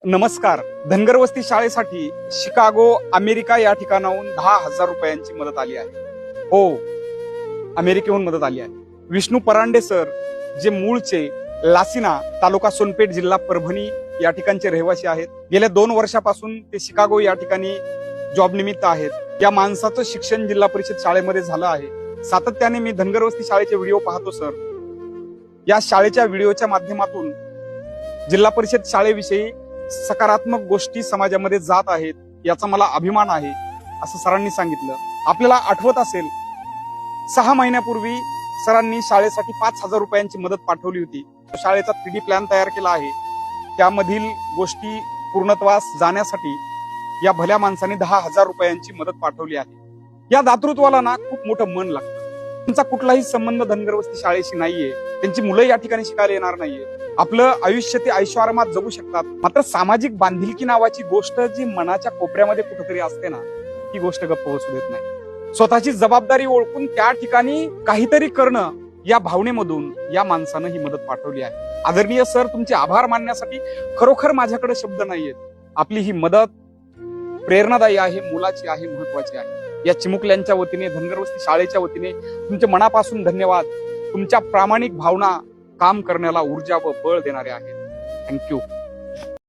नमस्कार. धनगर वस्ती शाळेसाठी शिकागो अमेरिका या ठिकाणाहून 10,000 रुपयांची मदत आली आहे. हो, अमेरिकेहून मदत आली आहे. विष्णू परांडे सर, जे मूळचे लासिना तालुका सोनपेठ जिल्हा परभणी या ठिकाणचे रहिवासी आहेत. गेल्या 2 वर्षापासून ते शिकागो या ठिकाणी जॉब निमित्त आहेत. या माणसाचं शिक्षण जिल्हा परिषद शाळेमध्ये झालं आहे. सातत्याने मी धनगर वस्ती शाळेचे व्हिडिओ पाहतो सर. या शाळेच्या व्हिडिओच्या माध्यमातून जिल्हा परिषद शाळेविषयी सकारात्मक गोष्टी समाजामध्ये जात आहेत, याचा मला अभिमान आहे, असं सरांनी सांगितलं. आपल्याला आठवत असेल, 6 महिन्यापूर्वी सरांनी शाळेसाठी 5,000 रुपयांची मदत पाठवली होती. शाळेचा 3D प्लॅन तयार केला आहे. त्यामधील गोष्टी पूर्णत्वास जाण्यासाठी या भल्या माणसाने 10,000 रुपयांची मदत पाठवली आहे. या दातृत्वाला ना खूप मोठं मन लागतं. त्यांचा कुठलाही संबंध धनगर वस्ती शाळेशी नाहीये. त्यांची मुलं या ठिकाणी शिकायला येणार नाहीये. आपलं आयुष्य ते ऐशोआरामात जगू शकतात. मात्र सामाजिक बांधिलकी नावाची गोष्ट जी मनाच्या कोपऱ्यामध्ये कुठेतरी असते ना, ती गोष्ट गप्प बसू देत नाही. स्वतःची जबाबदारी ओळखून त्या ठिकाणी काहीतरी करणं, या भावनेमधून या माणसानं ही मदत पाठवली आहे. आदरणीय सर, तुमचे आभार मानण्यासाठी खरोखर माझ्याकडे शब्द नाहीयेत. आपली ही मदत प्रेरणादायी आहे, मुलाची आहे, महत्वाची आहे. या चिमुकल्यांच्या वतीने, धनगर वस्ती शाळेच्या वतीने तुमचे मनापासून धन्यवाद. तुमच्या प्रामाणिक भावना काम करण्याला ऊर्जा व बळ देणारे आहेत. थँक्यू.